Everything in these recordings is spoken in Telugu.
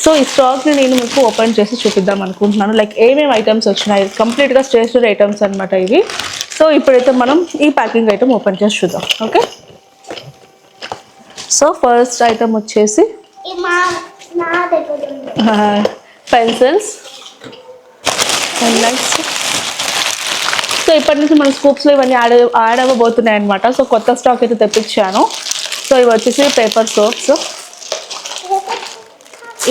సో ఈ స్టాక్ని నేను మీకు ఓపెన్ చేసి చూపిద్దాం అనుకుంటున్నాను. లైక్ ఏమేమి ఐటమ్స్ వచ్చినాయి, కంప్లీట్గా స్టేషనరీ ఐటమ్స్ అనమాట ఇవి. సో ఇప్పుడైతే మనం ఈ ప్యాకింగ్ ఐటమ్ ఓపెన్ చేసి చూద్దాం. ఓకే, సో ఫస్ట్ ఐటమ్ వచ్చేసి పెన్సిల్స్ అండ్ నెక్స్ట్. సో ఇప్పటి నుంచి మన స్కూప్స్లో ఇవన్నీ యాడ్ అవ్వబోతున్నాయి అనమాట. సో కొత్త స్టాక్ అయితే తెప్పించాను. సో ఇవి వచ్చేసి పేపర్ సోప్స్.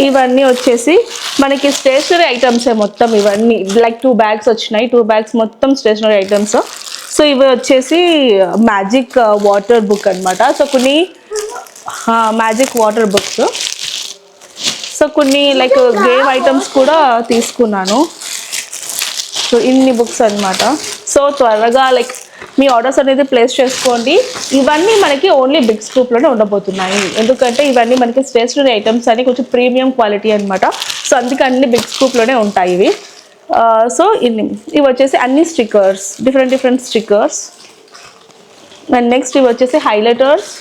ఇవన్నీ వచ్చేసి మనకి స్టేషనరీ ఐటమ్సే మొత్తం. ఇవన్నీ లైక్ 2 bags వచ్చినాయి. 2 bags మొత్తం స్టేషనరీ ఐటమ్స్. సో ఇవి వచ్చేసి మ్యాజిక్ వాటర్ బుక్ అనమాట. సో కొన్ని మ్యాజిక్ వాటర్ బుక్స్. సో కొన్ని లైక్ గేమ్ ఐటమ్స్ కూడా తీసుకున్నాను. సో ఇన్ని బుక్స్ అనమాట. సో త్వరగా లైక్ మీ ఆర్డర్స్ అనేది ప్లేస్ చేసుకోండి. ఇవన్నీ మనకి ఓన్లీ బిగ్ స్కూప్లోనే ఉండబోతున్నాయి. ఎందుకంటే ఇవన్నీ మనకి స్టేషనరీ ఐటమ్స్ అని కొంచెం ప్రీమియం క్వాలిటీ అనమాట. సో అందుకే అన్ని బిగ్ స్కూప్లోనే ఉంటాయి ఇవి. సో ఇవి వచ్చేసి అన్ని stickers, different stickers. And next ఇవి వచ్చేసి హైలైటర్స్.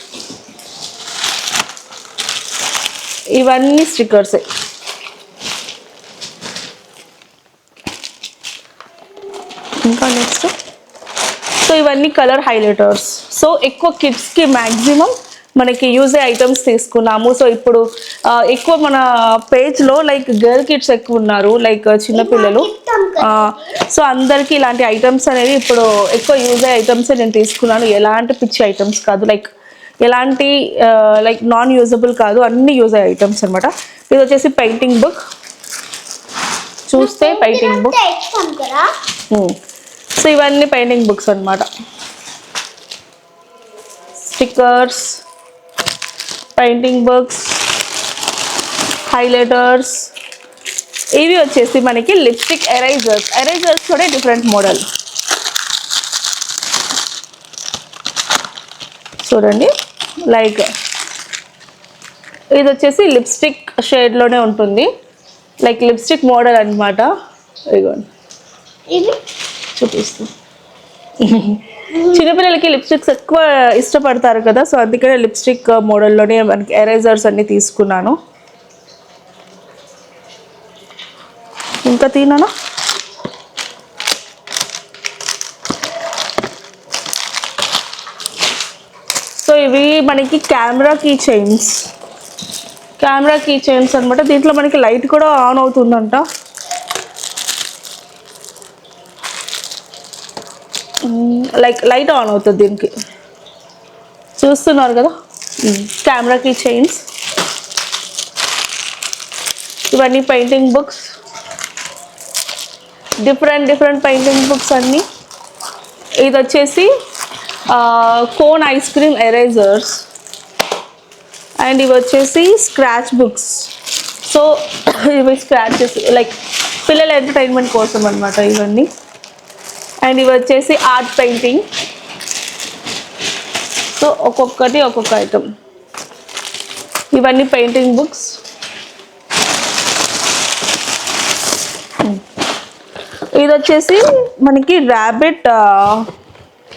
ఇవన్నీ స్టిక్కర్సే. ఇంకా నెక్స్ట్ సో ఇవన్నీ కలర్ హైలైటర్స్. సో ఎక్కువ కిడ్స్కి మ్యాక్సిమం మనకి యూజ్ అయ్యే ఐటమ్స్ తీసుకున్నాము. సో ఇప్పుడు ఎక్కువ మన పేజ్లో లైక్ గర్ల్ కిడ్స్ ఎక్కువ ఉన్నారు, లైక్ చిన్నపిల్లలు. సో అందరికీ ఇలాంటి ఐటమ్స్ అనేవి ఇప్పుడు ఎక్కువ యూజ్ అయ్యే ఐటమ్సే నేను తీసుకున్నాను. ఎలాంటి పిచ్చి ఐటమ్స్ కాదు, లైక్ ఎలాంటి లైక్ నాన్ యూజబుల్ కాదు, అన్ని యూజ్ అయ్యే ఐటమ్స్ అనమాట. ఇది వచ్చేసి పెయింటింగ్ బుక్. చూస్తే పెయింటింగ్ బుక్. సో ఇవన్నీ పెయింటింగ్ బుక్స్ అనమాట. Stickers, painting books, highlighters. ఇవి వచ్చేసి మనకి లిప్స్టిక్ ఎరైజర్స్ కూడా డిఫరెంట్ మోడల్. చూడండి, లైక్ ఇది వచ్చేసి లిప్స్టిక్ షేడ్లోనే ఉంటుంది, లైక్ లిప్స్టిక్ మోడల్ అనమాట. ఇదిగోండి చూపిస్తాను. చిన్నపిల్లలకి లిప్స్టిక్స్ ఎక్కువ ఇష్టపడతారు కదా. సో అందుకనే లిప్స్టిక్ మోడల్లోనే మనకి ఎరేజర్స్ అన్ని తీసుకున్నాను. ఇంకా తినానా? సో ఇవి మనకి కెమెరా కీ చైన్స్ అనమాట. దీంట్లో మనకి లైట్ కూడా ఆన్ అవుతుందంట. లైక్ లైట్ ఆన్ అవుతుంది దీనికి, చూస్తున్నారు కదా. Camera key chains. ఇవన్నీ painting books, different painting books అన్నీ. ఇది వచ్చేసి cone ice cream erasers. And ఇవి వచ్చేసి స్క్రాచ్ బుక్స్. సో ఇవి స్క్రాచెస్ లైక్ పిల్లల ఎంటర్టైన్మెంట్ కోసం అనమాట ఇవన్నీ. అండ్ ఇవి వచ్చేసి ఆర్ట్ పెయింటింగ్. సో ఒక్కొక్కటి ఒక్కొక్క ఐటమ్. ఇవన్నీ పెయింటింగ్ బుక్స్. ఇది వచ్చేసి మనకి ర్యాబిట్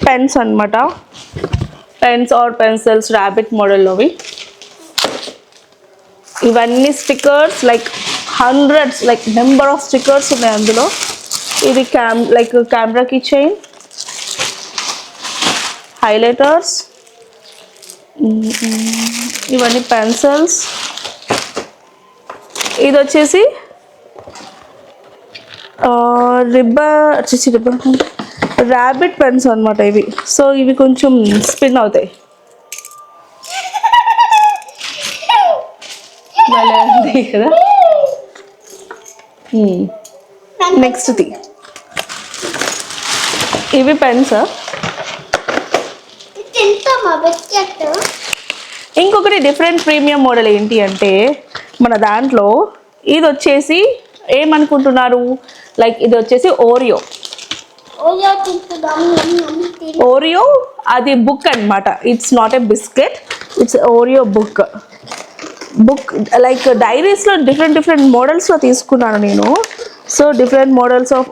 పెన్స్ అనమాట. పెన్స్ ఆర్ పెన్సిల్స్ ర్యాబిట్ మోడల్లోవి. ఇవన్నీ stickers, like hundreds, like number of stickers ఉన్నాయి అందులో. ఇది like camera key chain, highlighters. ఇవన్నీ పెన్సిల్స్. ఇది వచ్చేసి రిబ్బన్ ర్యాబిట్ పెన్స్ అనమాట ఇవి. సో ఇవి కొంచెం స్పిన్ అవుతాయి. కదా. నెక్స్ట్ ది ఇవి పెన్స్. ఇంకొకటి డిఫరెంట్ ప్రీమియం మోడల్ ఏంటి అంటే మన దాంట్లో ఇది వచ్చేసి ఏమనుకుంటున్నారు, లైక్ ఇది వచ్చేసి ఓరియో అది బుక్ అనమాట. It's not a biscuit, it's Oreo book. Like డైరీస్లో డిఫరెంట్ మోడల్స్లో తీసుకున్నాను నేను. So different models of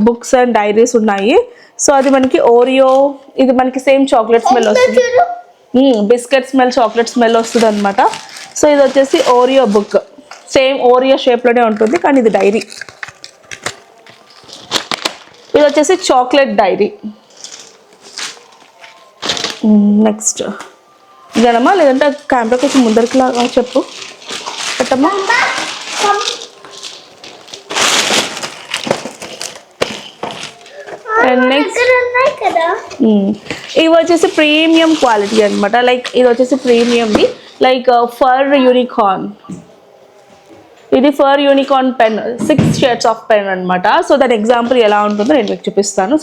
books and diaries ఉన్నాయి. సో అది మనకి ఓరియో. ఇది మనకి సేమ్ చాక్లెట్ స్మెల్ వస్తుంది, బిస్కెట్ స్మెల్, చాక్లెట్ స్మెల్ వస్తుంది అనమాట. సో ఇది వచ్చేసి ఓరియో బుక్. సేమ్ ఓరియో షేప్లోనే ఉంటుంది, కానీ ఇది డైరీ. ఇది వచ్చేసి చాక్లెట్ డైరీ. నెక్స్ట్ ఇదనమ్మా, లేదంటే కెమెరా కొంచెం ముందరికి లాగా చెప్పు పెట్టమ్మా. అండ్ నెక్స్ట్ ఇవి వచ్చేసి ప్రీమియం క్వాలిటీ అనమాట. లైక్ ఇది వచ్చేసి ప్రీమియంది, లైక్ ఫర్ యూనికార్న్. ఇది for unicorn pen, 6 shades of pen అనమాట. సో దాని ఎగ్జాంపుల్ ఎలా ఉంటుందో నేను మీకు చూపిస్తాను.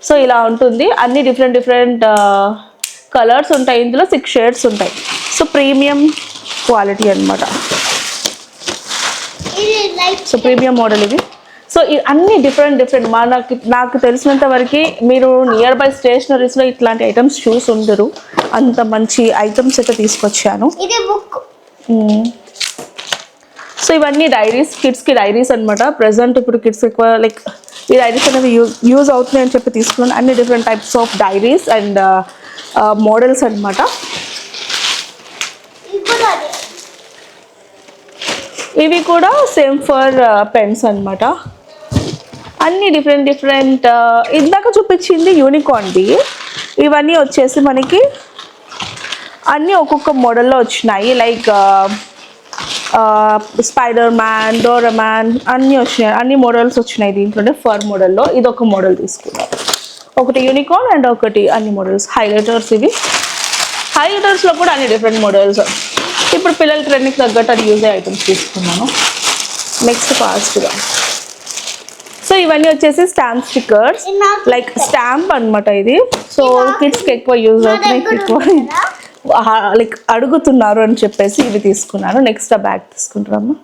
సో ఇలా ఉంటుంది. అన్ని డిఫరెంట్ కలర్స్ ఉంటాయి, ఇందులో 6 షేడ్స్ ఉంటాయి. సో ప్రీమియం క్వాలిటీ అనమాట. సో ప్రీమియం మోడల్ ఇది. సో అన్ని డిఫరెంట్ నాకు తెలిసినంత వరకు మీరు నియర్ బై స్టేషనరీస్లో ఇట్లాంటి ఐటమ్స్ చూసి ఉండరు. అంత మంచి ఐటమ్స్ అయితే తీసుకొచ్చాను. సో ఇవన్నీ డైరీస్, కిడ్స్కి డైరీస్ అనమాట. ప్రజెంట్ ఇప్పుడు కిడ్స్ ఎక్కువ లైక్ ఈ డైరీస్ అనేవి యూజ్ అవుతున్నాయి అని చెప్పి తీసుకున్నాను. అన్ని different types of diaries and models అనమాట. ఇవి కూడా సేమ్ ఫర్ పెన్స్ అనమాట. అన్ని డిఫరెంట్ ఇందాక చూపించింది యూనికార్న్ది. ఇవన్నీ వచ్చేసి మనకి అన్నీ ఒక్కొక్క మోడల్లో వచ్చినాయి. లైక్ స్పైడర్ మ్యాన్, డోరామ్యాన్ అన్నీ వచ్చినాయి. అన్ని మోడల్స్ వచ్చినాయి దీంట్లోనే. ఫర్ మోడల్లో ఇది ఒక మోడల్ తీసుకున్నాం, ఒకటి యూనికార్న్ అండ్ ఒకటి అన్ని మోడల్స్. హైలైటర్స్, ఇవి హైలైటర్స్లో కూడా అన్ని డిఫరెంట్ మోడల్స్. ఇప్పుడు పిల్లల ట్రెండ్కి తగ్గట్టు అది యూజ్ అయ్యే ఐటమ్స్ తీసుకున్నాను. నెక్స్ట్ ఫాస్ట్గా. సో ఇవన్నీ వచ్చేసి స్టాంప్ స్టిక్కర్స్, లైక్ స్టాంప్ అనమాట ఇది. సో కిడ్స్కి ఎక్కువ యూజ్ అవుతున్నాయి, ఎక్కువ లైక్ అడుగుతున్నారు అని చెప్పేసి ఇవి తీసుకున్నాను. నెక్స్ట్ ఆ బ్యాగ్ తీసుకుంటారమ్మా.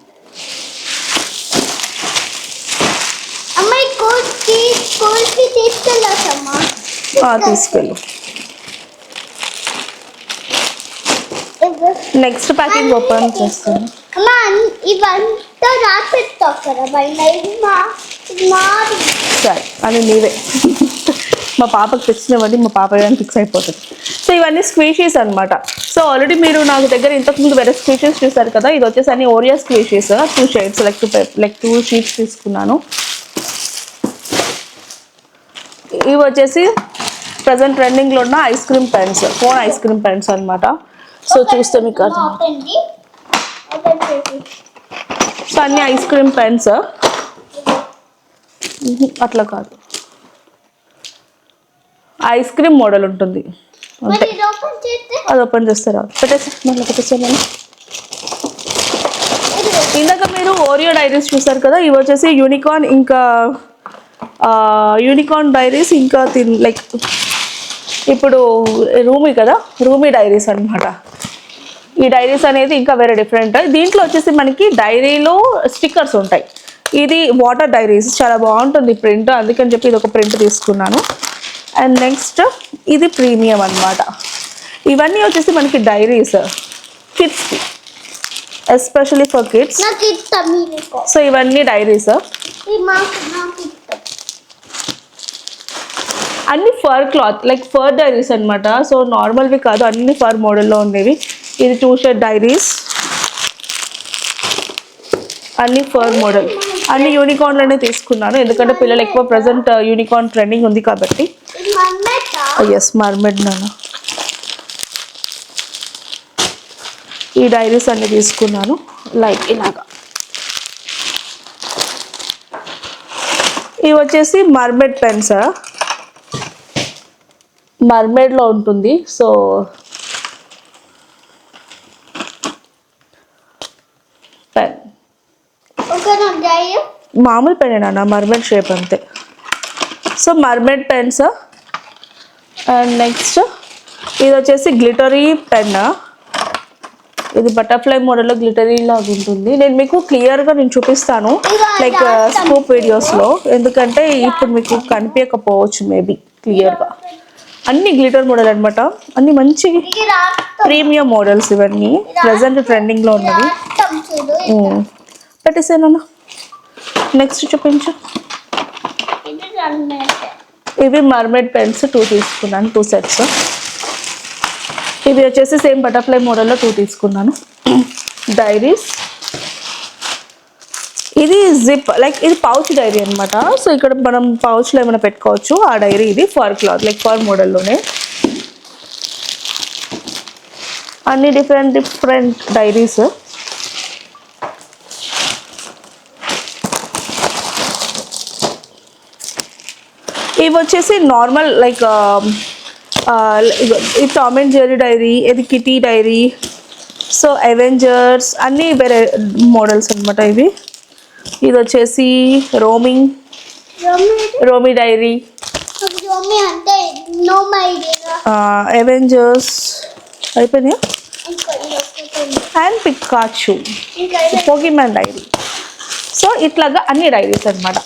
తీసుకెళ్ళు. నెక్స్ట్ ప్యాకింగ్ ఓపెన్ చేస్తాను. సరే అది నీవే. మా పాపకు తెచ్చినవ్వండి, మా పాప ఏమైనా ఫిక్స్ అయిపోతుంది. సో ఇవన్నీ స్క్వీషీస్ అనమాట. సో ఆల్రెడీ మీరు నాకు దగ్గర ఇంతకుముందు వేరే స్క్వీషీస్ చూసారు కదా. ఇది వచ్చేసి అన్ని ఓరియో స్క్వీషీస్, 2 షేడ్స్, లైక్ 2 షీట్స్ తీసుకున్నాను. ఇవి వచ్చేసి ప్రజెంట్ ట్రెండింగ్లో ఉన్న ice cream pens, phone ice cream pens అనమాట. సో చూస్తే మీకు సో అన్ని ఐస్ క్రీమ్ పెన్స్. అట్లా కాదు, ఐస్ క్రీమ్ మోడల్ ఉంటుంది అంతే. అది ఓపెన్ చేస్తారా? పెట్టేసి మళ్ళీ పెట్టేసాను. ఇందాక మీరు ఓరియో డైరీస్ చూసారు కదా. ఇవి వచ్చేసి యూనికార్న్, ఇంకా యూనికార్న్ డైరీస్, ఇంకా లైక్ ఇప్పుడు రూమీ కదా, రూమీ డైరీస్ అనమాట. ఈ డైరీస్ అనేది ఇంకా వేరే డిఫరెంట్. దీంట్లో వచ్చేసి మనకి డైరీలో స్టిక్కర్స్ ఉంటాయి. ఇది వాటర్ డైరీస్, చాలా బాగుంటుంది ప్రింట్, అందుకని చెప్పి ఇది ఒక ప్రింట్ తీసుకున్నాను. అండ్ నెక్స్ట్ ఇది ప్రీమియం అనమాట. ఇవన్నీ వచ్చేసి మనకి డైరీస్ కిడ్స్కి, ఎస్పెషలీ ఫర్ కిడ్స్. సో ఇవన్నీ డైరీస్ అన్ని fur cloth, like fur diaries అనమాట. సో నార్మల్వి కాదు, అన్ని ఫర్ మోడల్లో ఉండేవి. ఇది 2 షేడ్ డైరీస్, అన్ని ఫర్ మోడల్, అన్ని యూనికార్న్లోనే తీసుకున్నాను. ఎందుకంటే పిల్లలు ఎక్కువ ప్రజెంట్ యూనికార్న్ ట్రెండింగ్ ఉంది కాబట్టి. ఎస్, మర్మెడ్ నాన్న. ఈ డైరీస్ అన్ని తీసుకున్నాను, లైక్ ఇలాగా. ఇవి వచ్చేసి మర్మెడ్ పెన్స్, మర్మెడ్లో ఉంటుంది. సో పెన్ మామూలు పెన్ నాన్న, మర్మెడ్ షేప్ అంతే. So mermaid pens. And next ఇది వచ్చేసి గ్లిటరీ పెన్. ఇది బటర్ఫ్లై మోడల్లో గ్లిటరీ లాగా ఉంటుంది. నేను మీకు క్లియర్గా చూపిస్తాను లైక్ స్కూప్ వీడియోస్లో, ఎందుకంటే ఇప్పుడు మీకు కనిపించకపోవచ్చు మేబీ క్లియర్గా. అన్ని గ్లిటర్ మోడల్ అనమాట, అన్ని మంచి ప్రీమియం మోడల్స్. ఇవన్నీ ప్రజెంట్ ట్రెండింగ్లో ఉన్నవి. పెట్టేసాను. నెక్స్ట్ చూపించు. ఇవి మర్మెడ్ పెన్స్ 2 తీసుకున్నాను, 2 సెట్స్. ఇవి వచ్చేసి సేమ్ బటర్ఫ్లై మోడల్లో 2 తీసుకున్నాను. డైరీస్ ఇది జిప్ లైక్ ఇది పౌచ్ డైరీ అనమాట. సో ఇక్కడ మనం పౌచ్లో ఏమైనా పెట్టుకోవచ్చు. ఆ డైరీ ఇది ఫర్ క్లాత్ లైక్ ఫర్ మోడల్లోనే అన్ని డిఫరెంట్ డైరీస్. ఇవి వచ్చేసి నార్మల్ లైక్ ఇది టామ్ అండ్ జెర్రీ డైరీ, ఇది కిటీ డైరీ, సో అవెంజర్స్ అన్నీ వేరే మోడల్స్ అనమాట ఇవి. ఇది వచ్చేసి రోమీ డైరీ, అవెంజర్స్ అయిపోయినాయా, and Pikachu, Pokemon diary. So ఇట్లాగా అన్ని డైరీస్ అనమాట.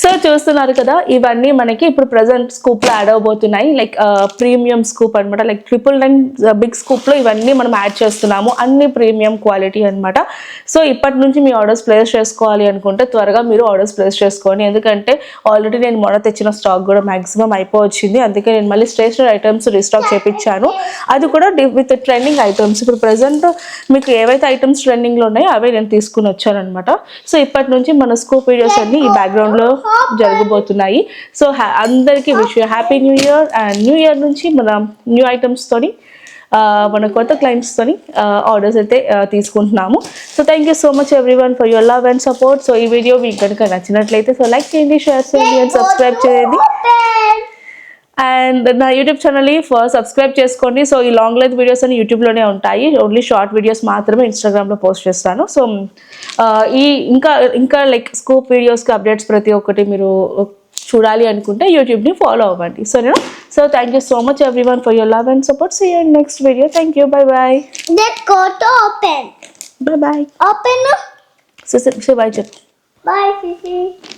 సో చూస్తున్నారు కదా, ఇవన్నీ మనకి ఇప్పుడు ప్రజెంట్ స్కూప్లో యాడ్ అవబోతున్నాయి. లైక్ ప్రీమియం స్కూప్ అనమాట. లైక్ 999 బిగ్ స్కూప్లో ఇవన్నీ మనం యాడ్ చేస్తున్నాము. అన్ని ప్రీమియం క్వాలిటీ అనమాట. సో ఇప్పటి నుంచి మీ ఆర్డర్స్ ప్లేస్ చేసుకోవాలి అనుకుంటే త్వరగా మీరు ఆర్డర్స్ ప్లేస్ చేసుకోండి. ఎందుకంటే ఆల్రెడీ నేను మొన్న తెచ్చిన స్టాక్ కూడా మ్యాక్సిమం అయిపోవచ్చింది. అందుకే నేను మళ్ళీ స్టేషనరీ ఐటమ్స్ రీస్టాక్ చేయించాను. అది కూడా విత్ ట్రెండింగ్ ఐటమ్స్. ఇప్పుడు ప్రజెంట్ మీకు ఏవైతే ఐటమ్స్ ట్రెండింగ్లో ఉన్నాయో అవే నేను తీసుకుని వచ్చాను అనమాట. సో ఇప్పటి నుంచి మన స్కూప్ వీడియోస్ అన్ని ఈ బ్యాక్గ్రౌండ్లో జరగబోతున్నాయి. సో అందరికీ wish happy new year. And new year నుంచి మన న్యూ ఐటమ్స్తోని మన కొత్త క్లయింట్స్తోని ఆర్డర్స్ అయితే తీసుకుంటున్నాము. So thank you so much everyone for your love and support. So ఈ వీడియో మీకు కనుక నచ్చినట్లయితే సో లైక్ చేయండి, షేర్ చేయండి అండ్ సబ్స్క్రైబ్ చేయండి. అండ్ నా యూట్యూబ్ ఛానల్ని సబ్స్క్రైబ్ చేసుకోండి. సో ఈ లాంగ్ లెంత్ వీడియోస్ అన్ని యూట్యూబ్లోనే ఉంటాయి. ఓన్లీ షార్ట్ వీడియోస్ మాత్రమే ఇన్స్టాగ్రామ్లో పోస్ట్ చేస్తాను. సో ఈ ఇంకా లైక్ స్కూప్ వీడియోస్కి అప్డేట్స్ ప్రతి ఒక్కటి మీరు చూడాలి అనుకుంటే యూట్యూబ్ని ఫాలో అవ్వండి. So thank you so much everyone for your love and support. See you in next video. Thank you. Bye bye. Open. Bye bye. Open. Say bye, Jeff. Bye, Sissy.